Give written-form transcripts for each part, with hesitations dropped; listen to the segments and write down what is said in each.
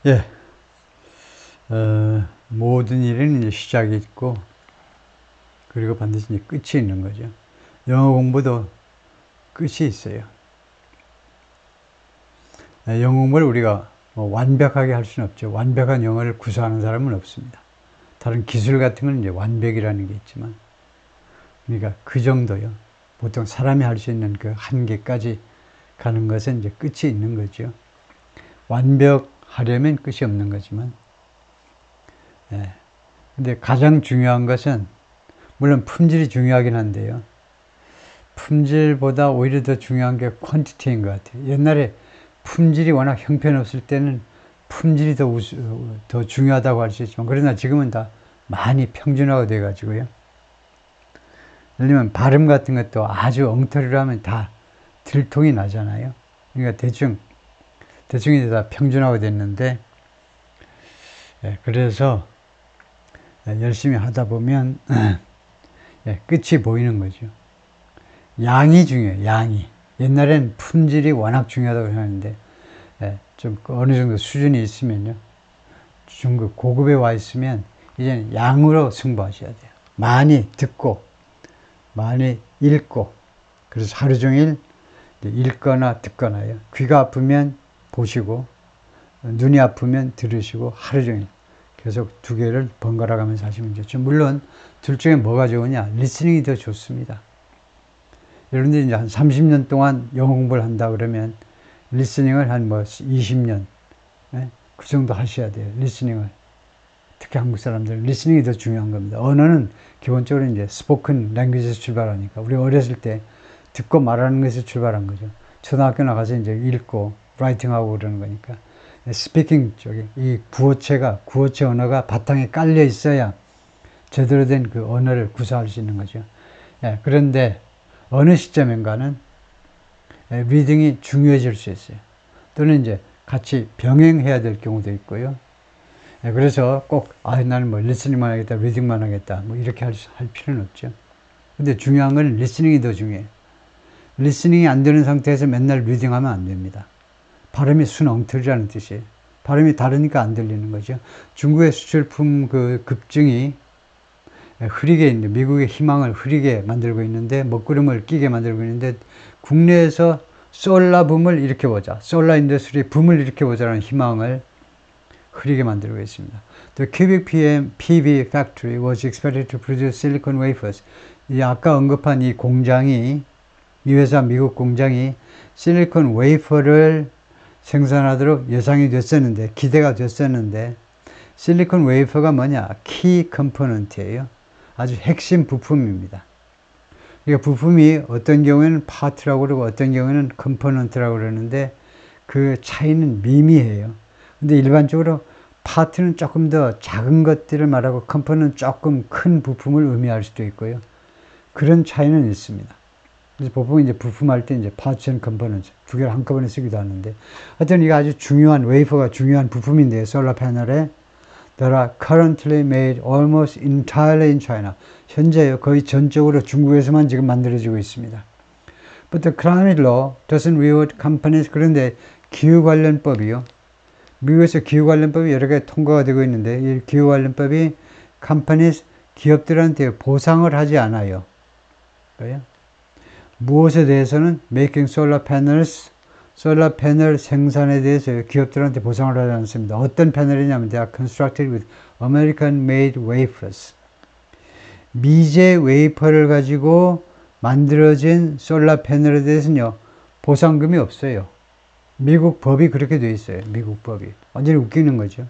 예, 모든 일은 이제 시작이 있고, 그리고 반드시 이제 끝이 있는 거죠. 영어 공부도 끝이 있어요. 영어 공부를 우리가 뭐 완벽하게 할 수는 없죠. 완벽한 영어를 구사하는 사람은 없습니다. 다른 기술 같은 건 이제 완벽이라는 게 있지만, 그러니까 그 정도요. 보통 사람이 할 수 있는 그 한계까지 가는 것은 이제 끝이 있는 거죠. 완벽하려면 끝이 없는 거지만, 예. 근데 가장 중요한 것은, 물론 품질이 중요하긴 한데요. 품질보다 오히려 더 중요한 게 퀀티티인 것 같아요. 옛날에 품질이 워낙 형편없을 때는 품질이 더 중요하다고 할 수 있지만, 그러나 지금은 다 많이 평준화가 돼가지고요. 예를 들면 발음 같은 것도 아주 엉터리로 하면 다 들통이 나잖아요. 그러니까 대충 다 평준화가 됐는데, 예, 그래서 열심히 하다 보면 예, 끝이 보이는 거죠. 양이 중요해요. 양이. 옛날엔 품질이 워낙 중요하다고 하는데, 예, 좀 어느 정도 수준이 있으면요, 중급 고급에 와 있으면 이제는 양으로 승부하셔야 돼요. 많이 듣고 많이 읽고, 그래서 하루 종일 읽거나 듣거나요. 귀가 아프면 보시고, 눈이 아프면 들으시고, 하루 종일 계속 두 개를 번갈아 가면서 하시면 좋죠. 물론 둘 중에 뭐가 좋으냐? 리스닝이 더 좋습니다. 여러분들이 이제 한 30년 동안 영어 공부를 한다 그러면 리스닝을 한 뭐 20년, 예? 그 정도 하셔야 돼요. 리스닝을. 특히 한국 사람들은 리스닝이 더 중요한 겁니다. 언어는 기본적으로 이제 스포큰 랭귀지에서 출발하니까, 우리 어렸을 때 듣고 말하는 것에서 출발한 거죠. 초등학교 나가서 이제 읽고 라이팅하고 그러는 거니까, 스피킹 쪽에 이 구어체 언어가 바탕에 깔려 있어야 제대로 된 그 언어를 구사할 수 있는 거죠. 예, 그런데 어느 시점인가는 리딩이 중요해질 수 있어요. 또는 이제 같이 병행해야 될 경우도 있고요. 그래서 꼭 나는 뭐 리스닝만 하겠다, 리딩만 하겠다, 뭐 이렇게 할 필요는 없죠. 근데 중요한 건 리스닝이 더 중요해요. 리스닝이 안 되는 상태에서 맨날 리딩하면 안 됩니다. 발음이 순 엉터리라는 뜻이에요. 발음이 다르니까 안 들리는 거죠. 중국의 수출품 그 급증이 흐리게 있는데, 미국의 희망을 흐리게 만들고 있는데, 먹구름을 끼게 만들고 있는데, 국내에서 솔라 붐을 일으켜보자, 솔라 인더스트리 붐을 일으켜보자라는 희망을 흐리게 만들고 있습니다. The cubic PV factory was expected to produce silicon wafers. 이 아까 언급한 이 공장이, 이 회사 미국 공장이 실리콘 웨이퍼를 생산하도록 예상이 됐었는데, 기대가 됐었는데, 실리콘 웨이퍼가 뭐냐? 키 컴포넌트예요. 아주 핵심 부품입니다. 그러니까 부품이 어떤 경우에는 파트라고 그러고 어떤 경우에는 컴포넌트라고 그러는데, 그 차이는 미미해요. 근데 일반적으로 파트는 조금 더 작은 것들을 말하고 컴포넌트는 조금 큰 부품을 의미할 수도 있고요. 그런 차이는 있습니다. 그래서 보통 이제 부품할 때 이제 파츠 앤 컴포넌트 두 개를 한꺼번에 쓰기도 하는데, 하여튼 이게 아주 중요한, 웨이퍼가 중요한 부품인데, 솔라 패널에 That are currently made almost entirely in China. 현재 거의 전적으로 중국에서만 지금 만들어지고 있습니다. But the climate law doesn't reward companies. 그런데 기후관련법이요, 미국에서 기후관련법이 여러 개 통과가 되고 있는데, 이 기후관련법이 companies, 기업들한테 보상을 하지 않아요. 그래요? 무엇에 대해서는 making solar panels, 솔라 패널 생산에 대해서 기업들한테 보상을 하지 않습니다. 어떤 패널이냐면 they are constructed with American made wafers. 미제 웨이퍼를 가지고 만들어진 솔라 패널에 대해서는요, 보상금이 없어요. 미국 법이 그렇게 돼 있어요. 미국 법이. 완전히 웃기는 거죠.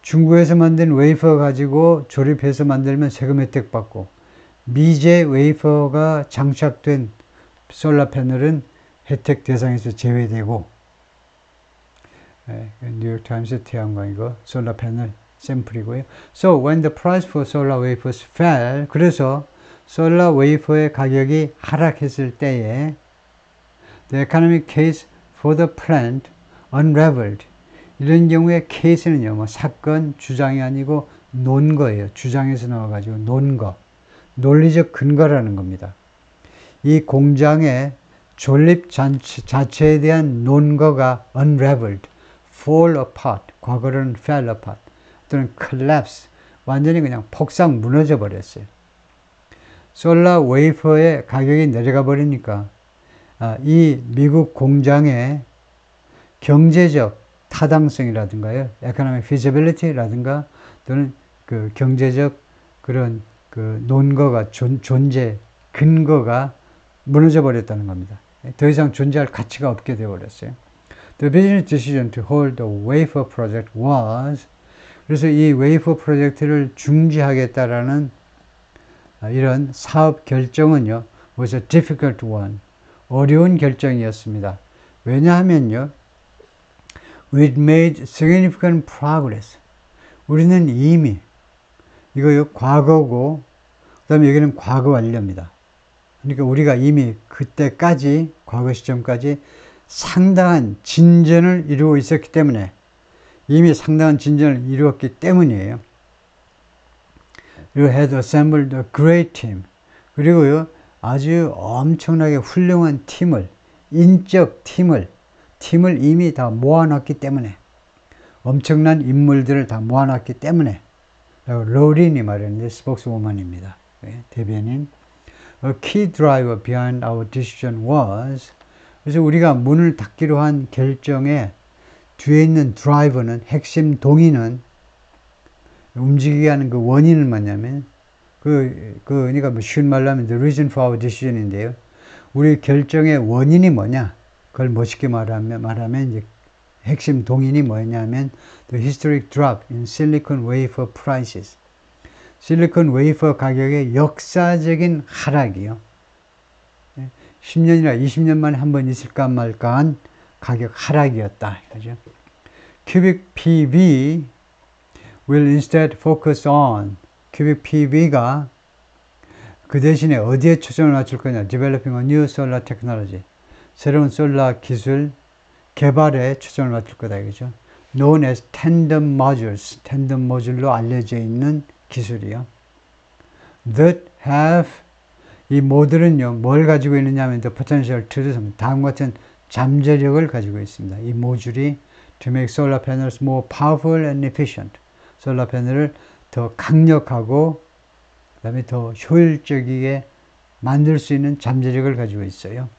중국에서 만든 웨이퍼 가지고 조립해서 만들면 세금 혜택 받고, 미제 웨이퍼가 장착된 솔라 패널은 혜택 대상에서 제외되고, 뉴욕타임스 태양광이고 솔라 패널 샘플이고요. So when the price for solar wafers fell, 그래서 솔라 웨이퍼의 가격이 하락했을 때에 the economic case for the plant unraveled. 이런 경우에 케이스는요, 뭐 사건, 주장이 아니고 논거예요. 주장에서 나와가지고 논거, 논리적 근거라는 겁니다. 이 공장의 존립 자체에 대한 논거가 unraveled, fall apart, 과거로는 fell apart, 또는 collapse, 완전히 그냥 폭삭 무너져 버렸어요. 솔라 웨이퍼의 가격이 내려가 버리니까 이 미국 공장의 경제적 타당성이라든가요, economic feasibility라든가 또는 그 경제적 그런 그 논거가 존재 근거가 무너져 버렸다는 겁니다. 더 이상 존재할 가치가 없게 되어 버렸어요. The business decision to hold the wafer project was, 그래서 이 웨이퍼 프로젝트를 중지하겠다라는 이런 사업 결정은요, was a difficult one, 어려운 결정이었습니다. 왜냐하면요, we'd made significant progress. 우리는 이미, 이거요, 과거고, 그 다음에 여기는 과거 완료입니다. 그러니까 우리가 이미 그때까지, 과거 시점까지 상당한 진전을 이루고 있었기 때문에, 이미 상당한 진전을 이루었기 때문이에요. You had assembled a great team. 그리고요, 아주 엄청나게 훌륭한 팀을, 인적 팀을 이미 다 모아놨기 때문에, 엄청난 인물들을 다 모아놨기 때문에, 로린이 말했는데 스포크스우먼입니다. 대변인. A key driver behind our decision was, 그래서 우리가 문을 닫기로 한 결정에 뒤에 있는 드라이버는, 핵심 동의는, 움직이게 하는 그 원인은 뭐냐면, 그러니까 뭐 쉬운 말로 하면 the reason for our decision인데요. 우리 결정의 원인이 뭐냐? 그걸 멋있게 말하면 이제 핵심 동인이 뭐냐면 the historic drop in silicon wafer prices. 실리콘 웨이퍼 가격의 역사적인 하락이요. 10년이나 20년 만에 한 번 있을까 말까한 가격 하락이었다. 그죠? cubic PV will instead focus on, cubic PV가 그 대신에 어디에 초점을 맞출 거냐? developing a new solar technology. 새로운 솔라 기술 개발에 초점을 맞출 거다. 그죠? known as tandem modules. tandem 모듈로 알려져 있는 기술이요. that have, 이 모듈은요, 뭘 가지고 있느냐 하면 the potential to do something. 다음과 같은 잠재력을 가지고 있습니다. 이 모듈이 to make solar panels more powerful and efficient. 솔라 패널을 더 강력하고 그 다음에 더 효율적이게 만들 수 있는 잠재력을 가지고 있어요.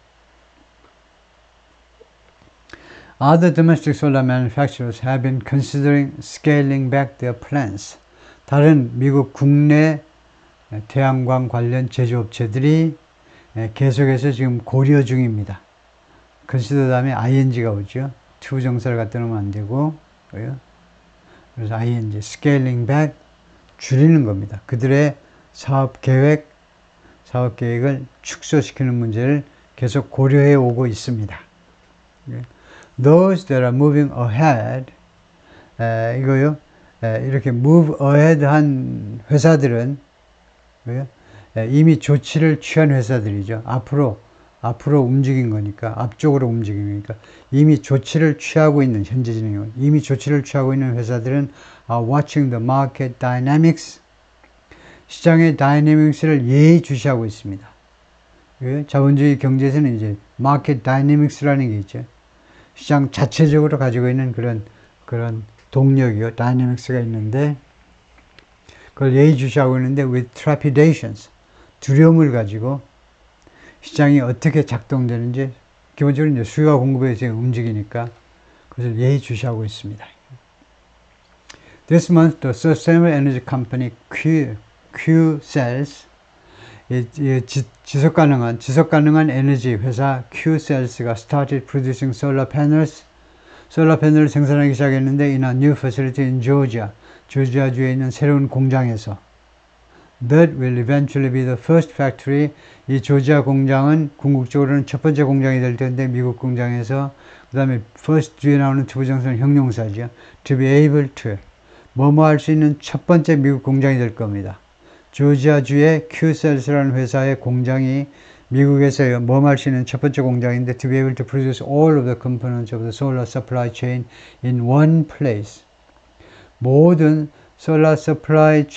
Other domestic solar manufacturers have been considering scaling back their plans. 다른 미국 국내 태양광 관련 제조업체들이 계속해서 지금 고려 중입니다. consider 다음에 ing가 오죠. to 정사를 갖다 놓으면 안 되고, 그래서 ing, scaling back, 줄이는 겁니다. 그들의 사업 계획을 축소시키는 문제를 계속 고려해 오고 있습니다. Those that are moving ahead, 이거요, 이렇게 move ahead 한 회사들은 이미 조치를 취한 회사들이죠. 앞으로 움직인 거니까, 앞쪽으로 움직인 거니까, 이미 조치를 취하고 있는, 현재 진행형, 이미 조치를 취하고 있는 회사들은 are watching the market dynamics, 시장의 다이내믹스를 예의주시하고 있습니다. 자본주의 경제에서는 이제 market dynamics라는 게 있죠. 시장 자체적으로 가지고 있는 그런 동력이요, 다이내믹스가 있는데, 그걸 예의주시하고 있는데, with trepidations, 두려움을 가지고 시장이 어떻게 작동되는지, 기본적으로 이제 수요와 공급에 의해서 움직이니까 그것을 예의주시하고 있습니다. This month, the Sustainable Energy Company Qcells, 지속가능한 에너지 회사 Qcells가 started producing solar panels, 솔라 패널을 생산하기 시작했는데 in a new facility in Georgia, 조지아주에 있는 새로운 공장에서 that will eventually be the first factory, 이 조지아 공장은 궁극적으로는 첫 번째 공장이 될 텐데 미국 공장에서 그 다음에 first 뒤에 나오는 투부정사는 형용사죠. to be able to, 뭐뭐 할 수 있는 첫 번째 미국 공장이 될 겁니다. 조지아주의 Qcells라는 회사의 공장이 미국에서 뭐뭐 할 수 있는 첫 번째 공장인데 to be able to produce all of the components of the solar supply chain in one place. 모든 솔라 서플라이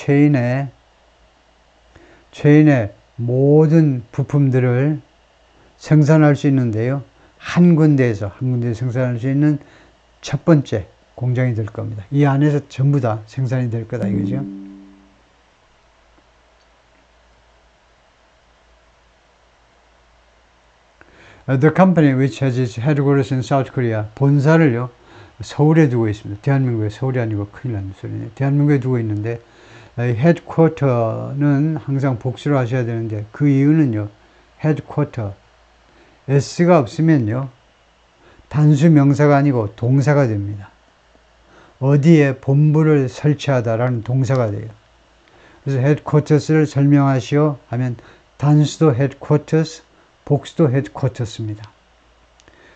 체인의 모든 부품들을 생산할 수 있는데요. 한 군데에서 생산할 수 있는 첫 번째 공장이 될 겁니다. 이 안에서 전부 다 생산이 될 거다 이거죠. The company which has its headquarters in South Korea, 본사를요 서울에 두고 있습니다. 대한민국에, 서울이 아니고 큰일 나는 소리네. 대한민국에 두고 있는데 headquarter는 항상 복수를 하셔야 되는데 그 이유는요, headquarter S가 없으면요 단수 명사가 아니고 동사가 됩니다. 어디에 본부를 설치하다라는 동사가 돼요. 그래서 headquarters를 설명하시오 하면 단수도 headquarters, 복수도 headquarters입니다.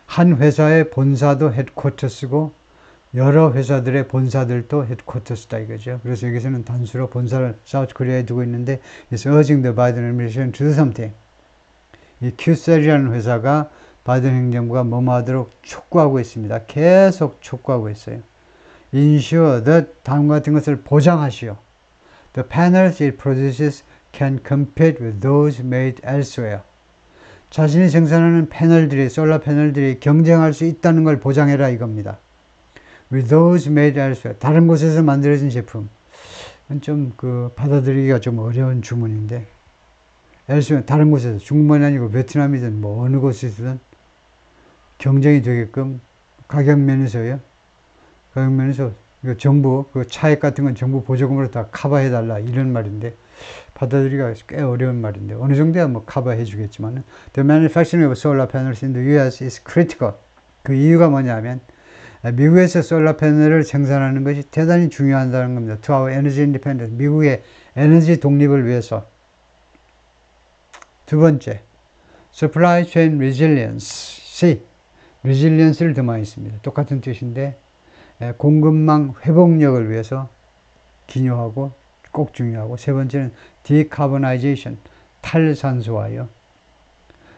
한 회사의 본사도 headquarters고 여러 회사들의 본사들도 headquarters다 이거죠. 그래서 여기서는 단수로 본사를 사우스 코리아에 두고 있는데 it's urging the Biden administration to do something. 이 QCell이라는 회사가 바이든 행정부가 뭐뭐 하도록 촉구하고 있습니다. 계속 촉구하고 있어요. Ensure that 다음과 같은 것을 보장하시오. The panels it produces can compete with those made elsewhere. 자신이 생산하는 패널들이, 솔라 패널들이 경쟁할 수 있다는 걸 보장해라 이겁니다. With those made elsewhere. 다른 곳에서 만들어진 제품. 좀 받아들이기가 좀 어려운 주문인데. elsewhere, 다른 곳에서, 중국만이 아니고 베트남이든 뭐 어느 곳이든 경쟁이 되게끔 가격 면에서요. 가격 면에서 정부, 차액 같은 건 정부 보조금으로 다 커버해달라 이런 말인데 받아들이기가 꽤 어려운 말인데 어느 정도야 뭐 커버해 주겠지만은 The manufacturing of solar panels in the US is critical. 그 이유가 뭐냐면 미국에서 솔라 패널을 생산하는 것이 대단히 중요하다는 겁니다. To our energy independence. 미국의 에너지 독립을 위해서. 두 번째, supply chain resilience. resilience를 더 많이 씁니다. 똑같은 뜻인데 공급망 회복력을 위해서 기여하고 꼭 중요하고, 세 번째는 decarbonization, 탈산소화요.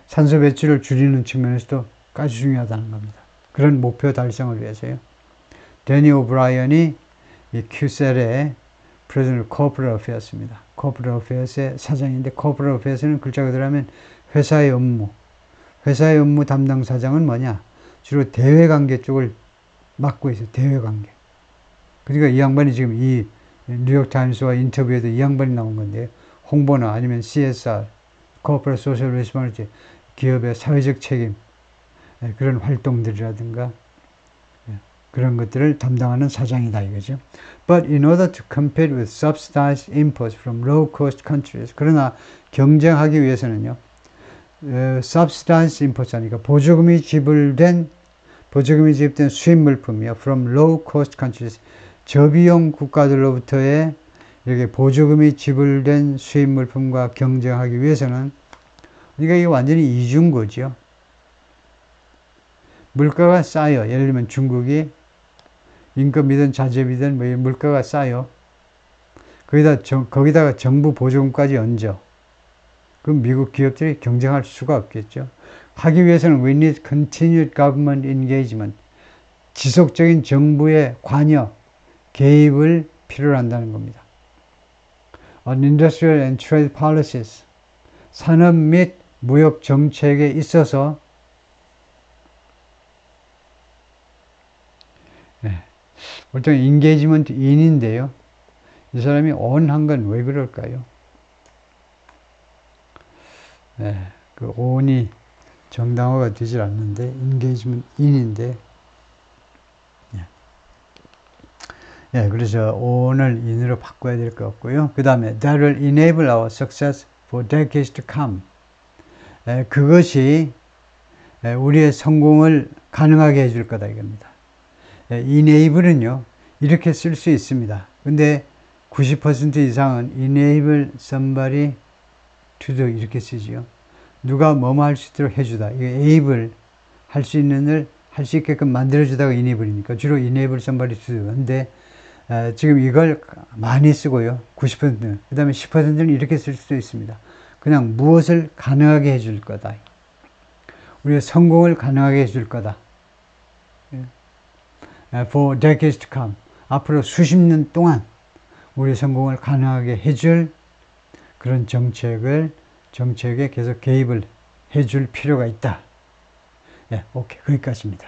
산소 배출을 줄이는 측면에서도 아주 중요하다는 겁니다. 그런 목표 달성을 위해서요. 데니 오브라이언이 이 QCell의 프레지던트 코퍼레이트 어페어스입니다. 코퍼레이트 어페어스의 사장인데 코퍼레이트 어페어스는 글자 그대로 하면 회사의 업무. 회사의 업무 담당 사장은 뭐냐? 주로 대외관계 쪽을 맡고 있어요. 대외관계. 그러니까 이 양반이 지금 이 뉴욕타임스와 인터뷰에도 이 양반이 나온 건데 홍보나 아니면 CSR, Corporate Social Responsibility, 기업의 사회적 책임, 그런 활동들이라든가 그런 것들을 담당하는 사장이다 이거죠. But in order to compete with subsidized imports from low-cost countries, 그러나 경쟁하기 위해서는요, subsidized imports 하니까 보조금이 지불된 수입 물품이요, from low-cost countries, 저비용 국가들로부터의 이렇게 보조금이 지불된 수입 물품과 경쟁하기 위해서는, 그러니까 이게 완전히 이중고죠. 물가가 싸요. 예를 들면 중국이 인건비든 자재비든 뭐 물가가 싸요. 거기다가 정부 보조금까지 얹어. 그럼 미국 기업들이 경쟁할 수가 없겠죠. 하기 위해서는 we need continued government engagement. 지속적인 정부의 관여, 개입을 필요로 한다는 겁니다. On industrial and trade policies. 산업 및 무역 정책에 있어서 보통 engagement in인데요. 이 사람이 on 한 건 왜 그럴까요? 그 on이 정당화가 되질 않는데 engagement in인데 그래서 on을 in으로 바꿔야 될 것 같고요. 그 다음에 that will enable our success for decades to come. 그것이 우리의 성공을 가능하게 해줄 거다 이겁니다. enable은요 이렇게 쓸 수 있습니다. 근데 90% 이상은 enable somebody to do 이렇게 쓰지요. 누가 뭐뭐 할 수 있도록 해주다. 이게 able 할 수 있는 일 할 수 있게끔 만들어주다가 enable이니까 주로 enable somebody to do. 근데 지금 이걸 많이 쓰고요. 90%는. 그 다음에 10%는 이렇게 쓸 수도 있습니다. 그냥 무엇을 가능하게 해줄 거다. 우리의 성공을 가능하게 해줄 거다. For decades to come. 앞으로 수십 년 동안 우리 성공을 가능하게 해줄 그런 정책에 계속 개입을 해줄 필요가 있다. 오케이. 거기까지입니다.